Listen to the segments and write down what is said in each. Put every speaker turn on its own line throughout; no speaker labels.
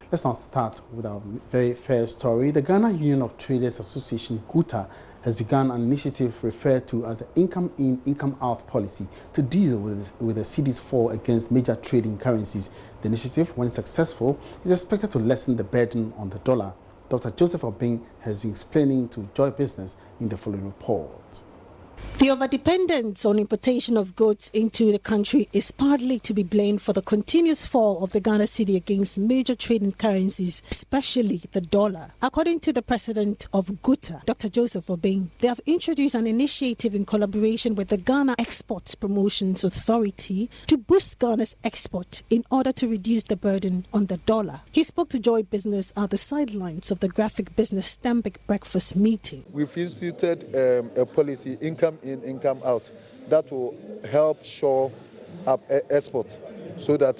Let's now start with our very first story. The Ghana Union of Traders Association, GUTA, has begun an initiative referred to as the Income In, Income Out policy to deal with the cedi's fall against major trading currencies. The initiative, when successful, is expected to lessen the burden on the dollar. Dr. Joseph Obeng has been explaining to Joy Business in the following report.
The overdependence on importation of goods into the country is partly to be blamed for the continuous fall of the Ghana cedi against major trading currencies, especially the dollar. According to the president of GUTA, Dr. Joseph Obeng, they have introduced an initiative in collaboration with the Ghana Exports Promotions Authority to boost Ghana's export in order to reduce the burden on the dollar. He spoke to Joy Business at the sidelines of the Graphic Business Stambik breakfast meeting.
We've instituted a policy, income in, income out, that will help shore up export so that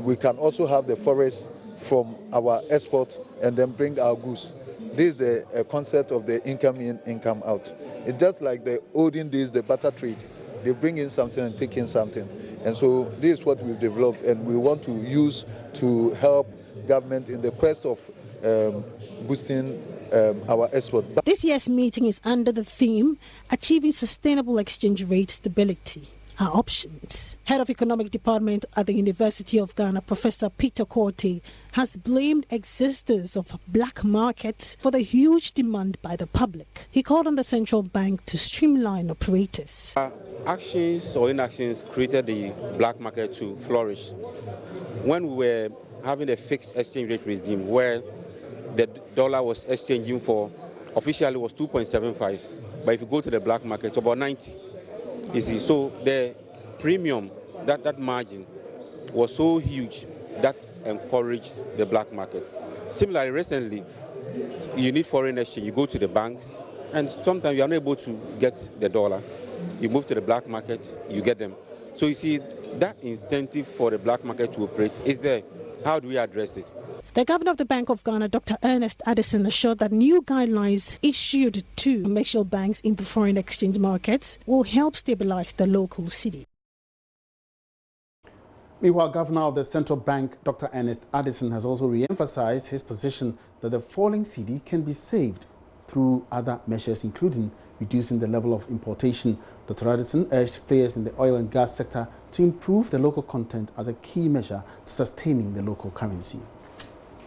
we can also have the forest from our export and then bring our goods. This is the concept of the income in, income out. It's just like the olden days, the barter trade. They bring in something and take in something. And so this is what we've developed, and we want to use to help government in the quest of boosting our export.
This year's meeting is under the theme, Achieving Sustainable Exchange Rate Stability. Our options. Head of Economic Department at the University of Ghana, Professor Peter Korte, has blamed existence of black markets for the huge demand by the public. He called on the central bank to streamline operators.
Actions or inactions created the black market to flourish. When we were having a fixed exchange rate regime where the dollar was exchanging for, officially was 2.75, but if you go to the black market, it's about 90. You see, so the premium, that margin was so huge that encouraged the black market. Similarly, recently, you need foreign exchange, you go to the banks, and sometimes you're unable to get the dollar. You move to the black market, you get them. So you see, that incentive for the black market to operate is there. How do we address it?
The Governor of the Bank of Ghana, Dr. Ernest Addison, assured that new guidelines issued to commercial banks in the foreign exchange markets will help stabilize the local cedi.
Meanwhile, Governor of the Central Bank, Dr. Ernest Addison, has also re-emphasized his position that the falling cedi can be saved through other measures, including reducing the level of importation. Dr. Addison urged players in the oil and gas sector to improve the local content as a key measure to sustaining the local currency.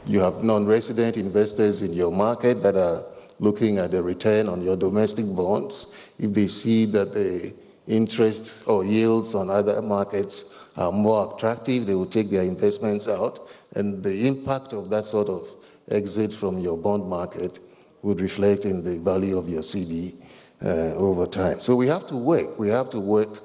You have non-resident investors in your market that are looking at the return on your domestic bonds. If they see that the interest or yields on other markets are more attractive, they will take their investments out, and the impact of that sort of exit from your bond market would reflect in the value of your cedi over time. So we have to work. We have to work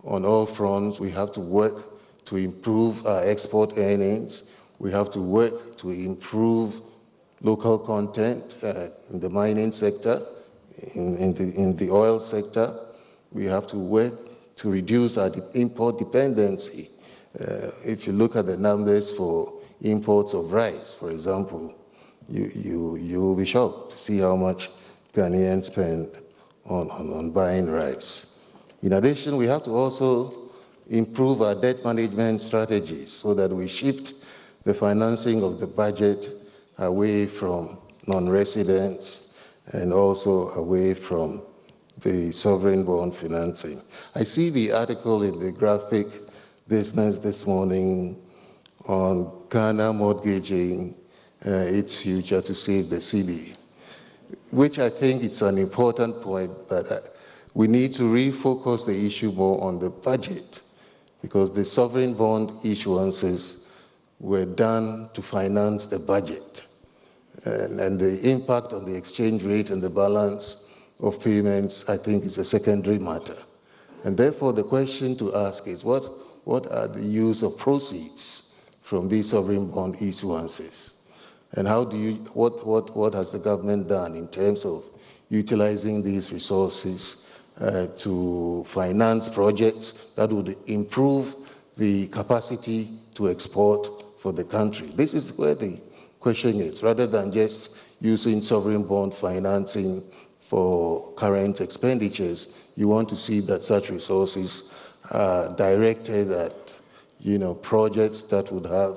on all fronts. We have to work to improve our export earnings. We have to work to improve local content in the mining sector, in the oil sector. We have to work to reduce our import dependency. If you look at the numbers for imports of rice, for example, you will be shocked to see how much Ghanaians spend on buying rice. In addition, we have to also improve our debt management strategies so that we shift the financing of the budget away from non-residents and also away from the sovereign bond financing. I see the article in the Graphic Business this morning on Ghana mortgaging its future to save the cedi, which I think it's an important point, but we need to refocus the issue more on the budget, because the sovereign bond issuances were done to finance the budget. And the impact on the exchange rate and the balance of payments, I think, is a secondary matter. And therefore, the question to ask is, what are the use of proceeds from these sovereign bond issuances? And how do you, what has the government done in terms of utilizing these resources to finance projects that would improve the capacity to export for the country? This is where the question is, rather than just using sovereign bond financing for current expenditures. You want to see that such resources are directed at projects that would have,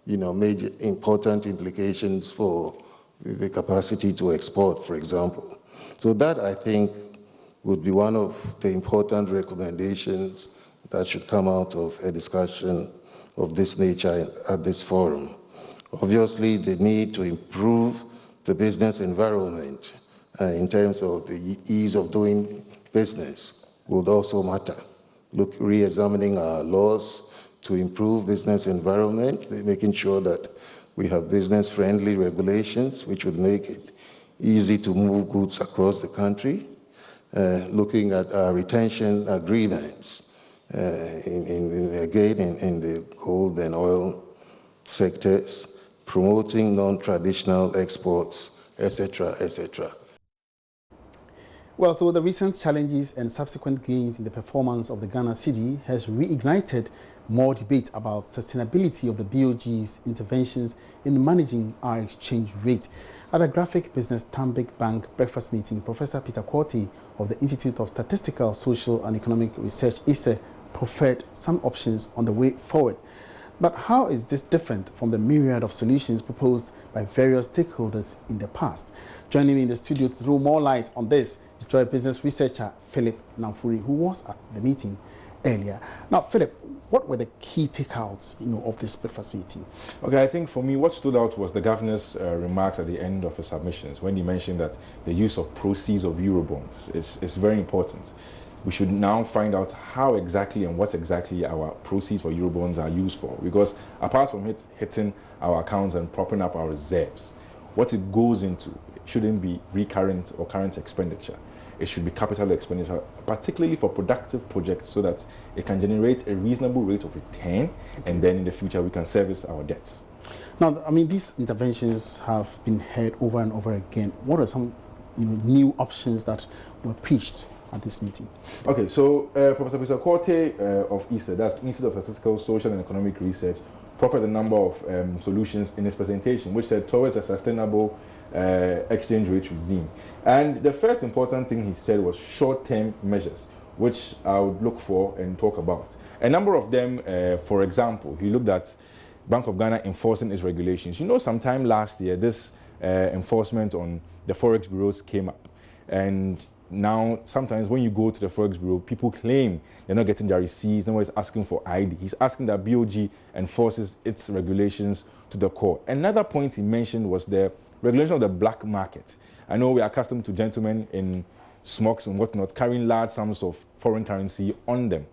major important implications for the capacity to export, for example. So that, I think, would be one of the important recommendations that should come out of a discussion of this nature at this forum. Obviously, the need to improve the business environment in terms of the ease of doing business would also matter. Re-examining our laws to improve business environment, making sure that we have business-friendly regulations, which would make it easy to move goods across the country, looking at our retention agreements, again in the gold and oil sectors, promoting non-traditional exports, etc., etc.
Well, so the recent challenges and subsequent gains in the performance of the Ghana cedi has reignited more debate about sustainability of the BOG's interventions in managing our exchange rate. At the Graphic Business Stanbic Bank breakfast meeting, Professor Peter Quartey of the Institute of Statistical, Social and Economic Research, ISE, proffered some options on the way forward. But how is this different from the myriad of solutions proposed by various stakeholders in the past? Joining me in the studio to throw more light on this is Joy business researcher Philip Namfuri, who was at the meeting earlier. Now, Philip, what were the key takeouts, of this breakfast meeting?
Okay, I think for me, what stood out was the governor's remarks at the end of his submissions when he mentioned that the use of proceeds of Eurobonds is very important. We should now find out how exactly and what exactly our proceeds for Eurobonds are used for, because apart from it hitting our accounts and propping up our reserves, what it goes into shouldn't be recurrent or current expenditure. It should be capital expenditure, particularly for productive projects, so that it can generate a reasonable rate of return, and then in the future we can service our debts.
Now, I mean, these interventions have been heard over and over again. What are some new options that were pitched at this meeting? Okay,
so Professor Peter Quartey of ISE, that's Institute of Statistical, Social and Economic Research, proffered a number of solutions in his presentation, which said towards a sustainable exchange rate regime. And the first important thing he said was short-term measures, which I would look for and talk about. A number of them, for example, he looked at Bank of Ghana enforcing its regulations. Sometime last year, this enforcement on the Forex bureaus came up. And now, sometimes when you go to the Forex bureau, people claim they're not getting their receipts, nobody's asking for ID. He's asking that BOG enforces its regulations to the core. Another point he mentioned was the regulation of the black market. I know we are accustomed to gentlemen in smocks and whatnot carrying large sums of foreign currency on them.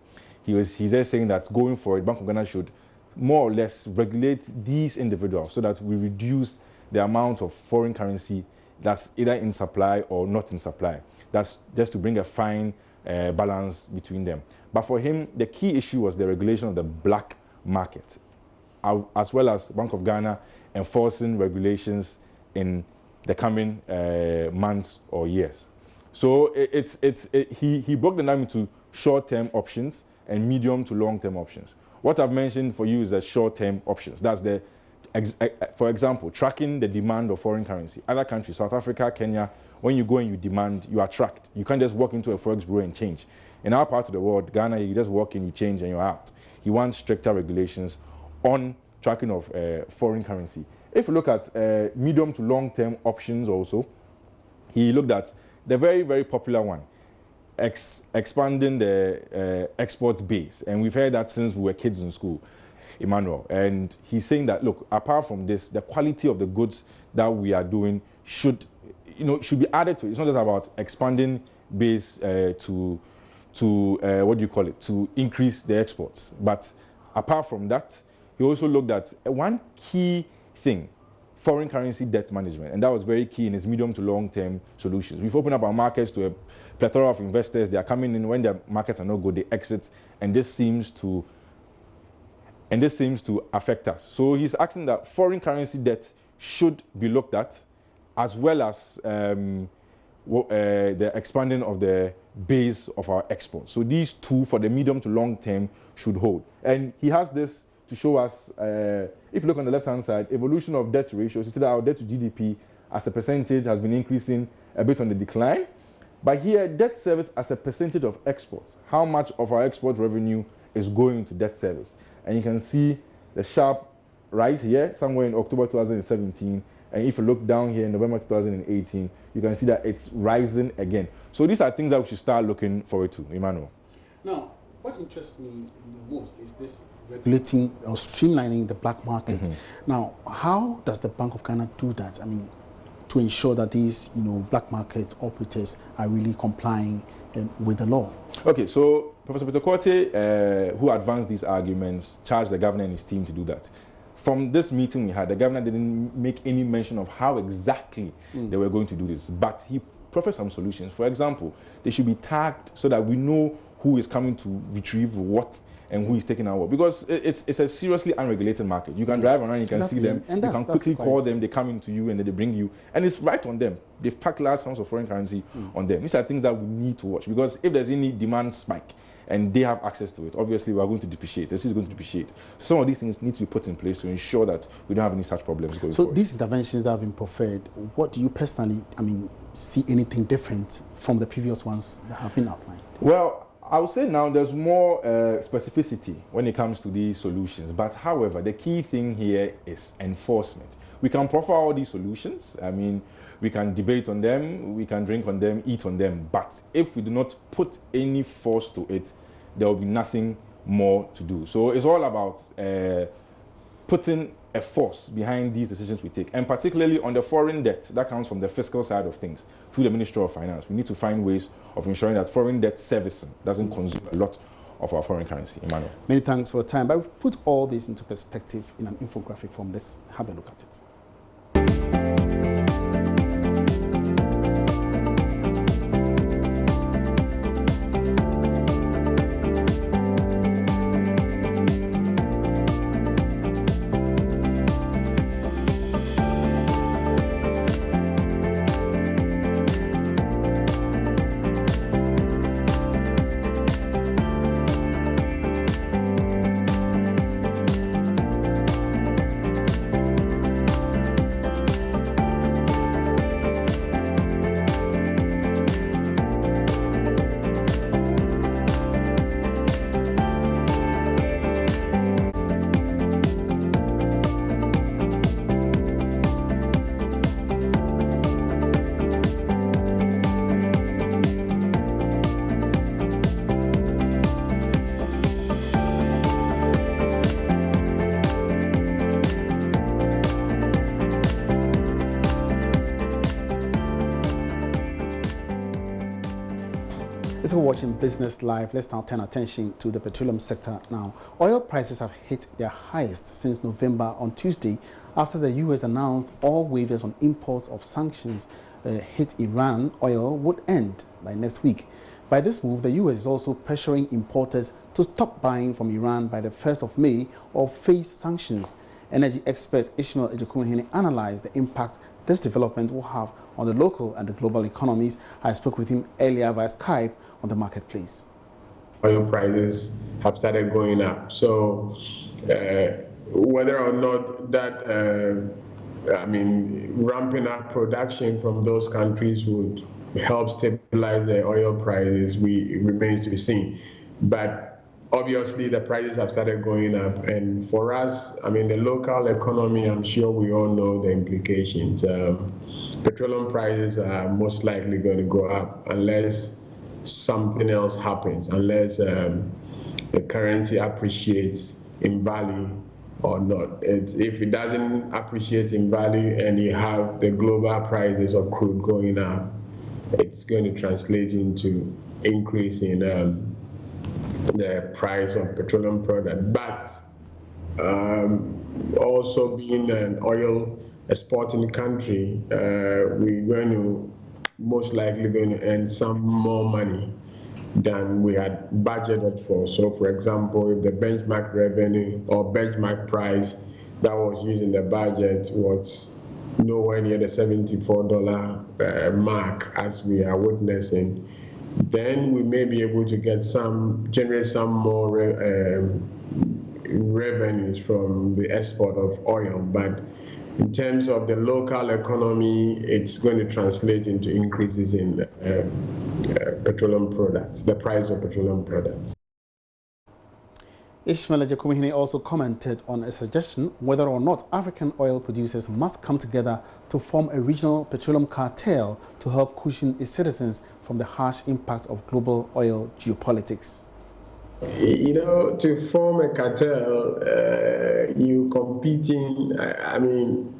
He's there saying that going forward, Bank of Ghana should more or less regulate these individuals so that we reduce the amount of foreign currency that's either in supply or not in supply. That's just to bring a fine balance between them. But for him, the key issue was the regulation of the black market, as well as Bank of Ghana enforcing regulations in the coming months or years. So he broke them down into short-term options and medium to long-term options. What I've mentioned for you is the short-term options. That's for example, tracking the demand of foreign currency. Other countries, South Africa, Kenya, when you go and you demand, you are tracked. You can't just walk into a Forex bureau and change. In our part of the world, Ghana, you just walk in, you change, and you're out. He wants stricter regulations on tracking of foreign currency. If you look at medium to long-term options also, he looked at the very, very popular one, expanding the export base. And we've heard that since we were kids in school, Emmanuel. And he's saying that, look, apart from this, the quality of the goods that we are doing should be added to it. It's not just about expanding base to increase the exports. But apart from that, he also looked at one key thing, foreign currency debt management, and that was very key in his medium to long-term solutions. We've opened up our markets to a plethora of investors. They are coming in when their markets are not good, they exit, and this seems to affect us. So he's asking that foreign currency debt should be looked at, as well as the expanding of the base of our exports. So these two, for the medium to long term, should hold. And he has this to show us, if you look on the left-hand side, evolution of debt ratios. You see that our debt to GDP as a percentage has been increasing a bit on the decline. But here, debt service as a percentage of exports, how much of our export revenue is going to debt service. and you can see the sharp rise here somewhere in October 2017. And if you look down here in November 2018, you can see that it's rising again. So these are things that we should start looking forward to, Emmanuel.
Now, what interests me most is this regulating or streamlining the black market. Now, how does the Bank of Ghana do that? I mean, to ensure that these, black market operators are really complying with the law?
Okay, so Professor Peter Korte, who advanced these arguments, charged the governor and his team to do that. From this meeting we had, the governor didn't make any mention of how exactly they were going to do this, but he proffered some solutions. For example, they should be tagged so that we know who is coming to retrieve what and who is taking our work. Because it's a seriously unregulated market. You can drive around, you can see them, you can quickly call them, they come into you and then they bring you. And it's right on them. They've packed large sums of foreign currency on them. These are things that we need to watch, because if there's any demand spike and they have access to it, obviously we are going to depreciate. The city is going to depreciate. So some of these things need to be put in place to ensure that we don't have any such problems going forward.
So these interventions that have been preferred, what do you personally, see anything different from the previous ones that have been outlined?
Well, I would say now there's more specificity when it comes to these solutions. But however, the key thing here is enforcement. We can proffer all these solutions. We can debate on them, we can drink on them, eat on them. But if we do not put any force to it, there will be nothing more to do. So it's all about putting a force behind these decisions we take, and particularly on the foreign debt that comes from the fiscal side of things through the Ministry of Finance. We need to find ways of ensuring that foreign debt servicing doesn't consume a lot of our foreign currency. Emmanuel.
Many thanks for your time. But we've put all this into perspective in an infographic form. Let's have a look at it. As we're watching Business Live, let's now turn attention to the petroleum sector now. Oil prices have hit their highest since November on Tuesday, after the U.S. announced all waivers on imports of sanctions hit Iran oil would end by next week. By this move, the U.S. is also pressuring importers to stop buying from Iran by the 1st of May or face sanctions. Energy expert Ishmael Ejukumahene analyzed the impact this development will have on the local and the global economies. I spoke with him earlier via Skype on the marketplace.
Oil prices have started going up. So whether or not that, ramping up production from those countries would help stabilize the oil prices, remains to be seen. But obviously the prices have started going up, and for us, the local economy, I'm sure we all know the implications. Petroleum prices are most likely going to go up unless something else happens, unless the currency appreciates in value or not. If it doesn't appreciate in value and you have the global prices of crude going up, it's going to translate into increase in the price of petroleum product. But also being an oil exporting country, we're most likely going to earn some more money than we had budgeted for. So for example, if the benchmark revenue or benchmark price that was used in the budget was nowhere near the $74 mark as we are witnessing, then we may be able to generate some more revenues from the export of oil. But in terms of the local economy, it's going to translate into increases in petroleum products, the price of petroleum products.
Ishmael Ejekumihine also commented on a suggestion whether or not African oil producers must come together to form a regional petroleum cartel to help cushion its citizens from the harsh impact of global oil geopolitics.
You know, to form a cartel, you competing, I mean,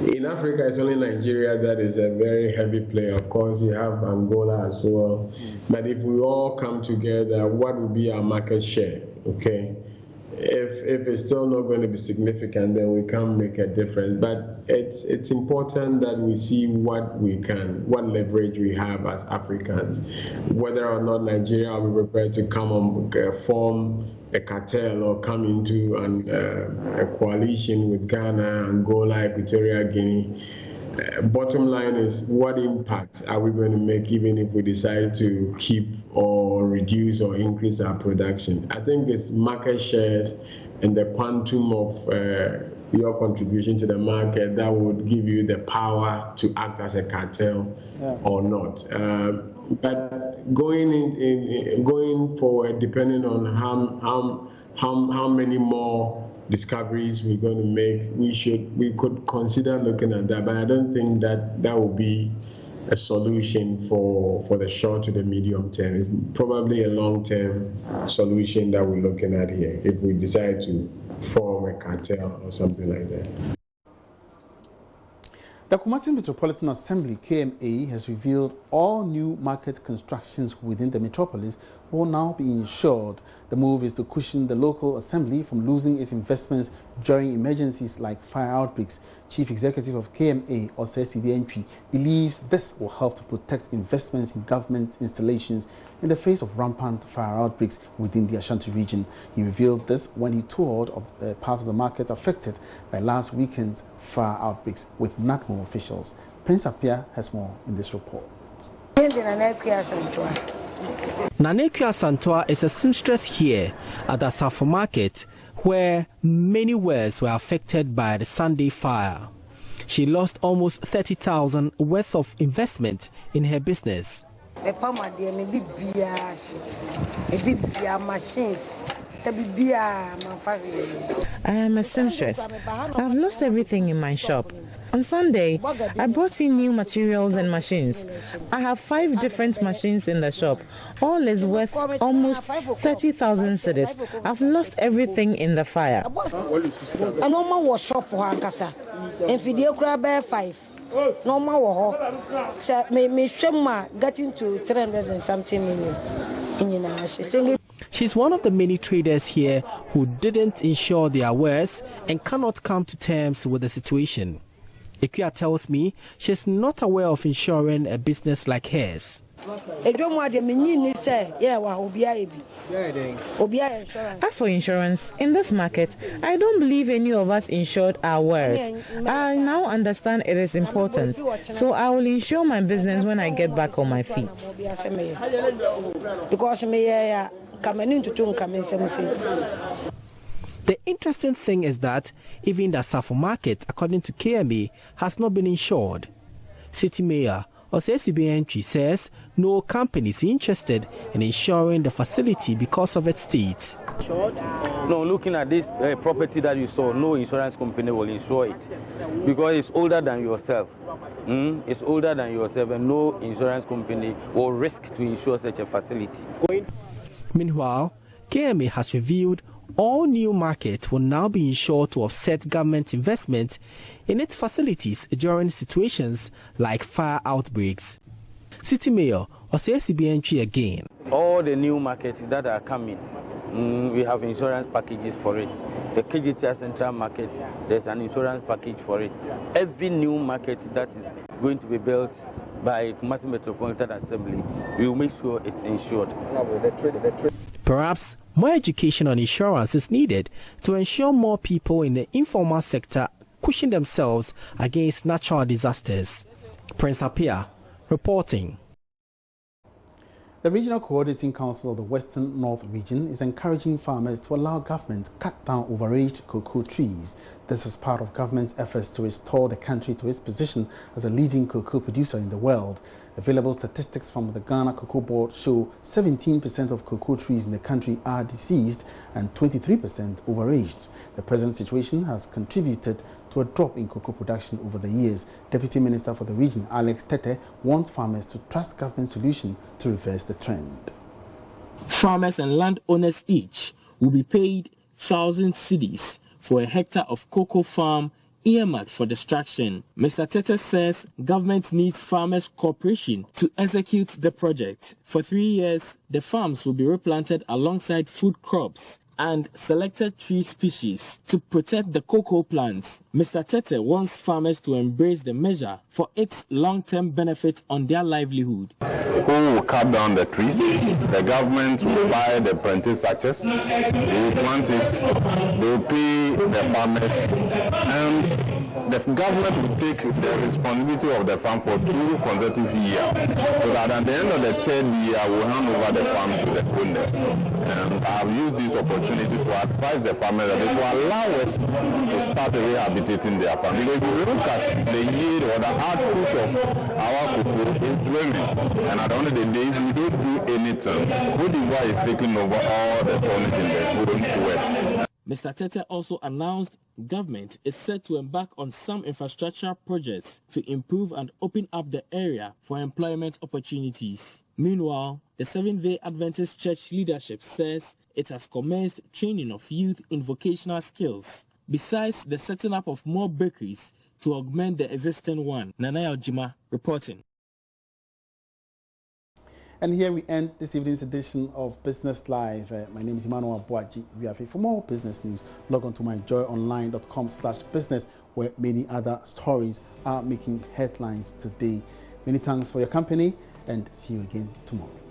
in Africa, it's only Nigeria that is a very heavy player. Of course, you have Angola as well. But if we all come together, what would be our market share? Okay. If it's still not going to be significant, then we can't make a difference. But it's important that we see what leverage we have as Africans. Whether or not Nigeria will be prepared to come on, form a cartel or come into a coalition with Ghana, Angola, Equatorial Guinea. Bottom line is, what impact are we going to make even if we decide to keep or reduce or increase our production? I think it's market shares and the quantum of your contribution to the market that would give you the power to act as a cartel or not. But going forward, depending on how many more discoveries we're going to make, we could consider looking at that, but I don't think that will be a solution for the short to the medium term. It's probably a long-term solution that we're looking at here if we decide to form a cartel or something like that.
The Kumasi Metropolitan Assembly, KMA, has revealed all new market constructions within the metropolis will now be insured. The move is to cushion the local assembly from losing its investments during emergencies like fire outbreaks. Chief Executive of KMA, Osei BNP, believes this will help to protect investments in government installations in the face of rampant fire outbreaks within the Ashanti region. He revealed this when he toured of part of the markets affected by last weekend's fire outbreaks with NACMO officials. Prince Apia has more in this report.
Nanekua Santoa is a seamstress here at the Safo Market, where many wares were affected by the Sunday fire. She lost almost 30,000 worth of investment in her business.
I am a seamstress. I've lost everything in my shop. On Sunday, I brought in new materials and machines. I have 5 different machines in the shop. All is worth almost 30,000 cedis. I've lost everything in the fire.
A normal was shop and video grab 5. Normal war. So me getting to 300 and something million.
She's one of the many traders here who didn't insure their wares and cannot come to terms with the situation. Ekia tells me she's not aware of insuring a business like hers.
As for insurance, in this market, I don't believe any of us insured our wares. I now understand it is important, so I will insure my business when I get back on my feet.
The interesting thing is that even the Safo Market, according to KMA, has not been insured. City Mayor Osei BNP says no company is interested in insuring the facility because of its state.
No, looking at this property that you saw, no insurance company will insure it because it's older than yourself. It's older than yourself, and no insurance company will risk to insure such a facility.
Meanwhile, KMA has revealed all new markets will now be insured to offset government investment in its facilities during situations like fire outbreaks. City Mayor Osei BNP again.
All the new markets that are coming, we have insurance packages for it. The KGTR Central Market, there's an insurance package for it. Every new market that is going to be built by Kumasi Metropolitan Assembly, we will make sure it's insured.
Perhaps more education on insurance is needed to ensure more people in the informal sector cushion themselves against natural disasters. Prince Apia reporting.
The Regional Coordinating Council of the Western North Region is encouraging farmers to allow government to cut down overaged cocoa trees. This is part of government's efforts to restore the country to its position as a leading cocoa producer in the world. Available statistics from the Ghana Cocoa Board show 17% of cocoa trees in the country are diseased and 23% overaged. The present situation has contributed to a drop in cocoa production over the years. Deputy Minister for the region, Alex Tete, wants farmers to trust government solution to reverse the trend.
Farmers and landowners each will be paid 1,000 cedis for a hectare of cocoa farm earmarked for destruction. Mr. Tete says government needs farmers' cooperation to execute the project. For 3 years, the farms will be replanted alongside food crops and selected tree species to protect the cocoa plants. Mr. Tete wants farmers to embrace the measure for its long-term benefit on their livelihood.
Who will cut down the trees? The government will buy the planting sachets, they will plant it, they will pay the farmers, and the government will take the responsibility of the farm for 2 consecutive years, so that at the end of the 3rd year, we'll hand over the farm to the owners. And I have used this opportunity to advise the farmers that it will allow us to start rehabilitating their farm. Because if you look at the yield or the output of our cocoa is dwindling, and at the end of the day, if we don't do anything, Cote d'Ivoire is taking over all the tonnage in the whole world.
Mr. Tete also announced government is set to embark on some infrastructure projects to improve and open up the area for employment opportunities. Meanwhile, the Seventh-day Adventist Church leadership says it has commenced training of youth in vocational skills, besides the setting up of more bakeries to augment the existing one. Nanaya Ojima reporting.
And here we end this evening's edition of Business Live. My name is Emmanuel Boaji. For more business news, log on to myjoyonline.com/business, where many other stories are making headlines today. Many thanks for your company, and see you again tomorrow.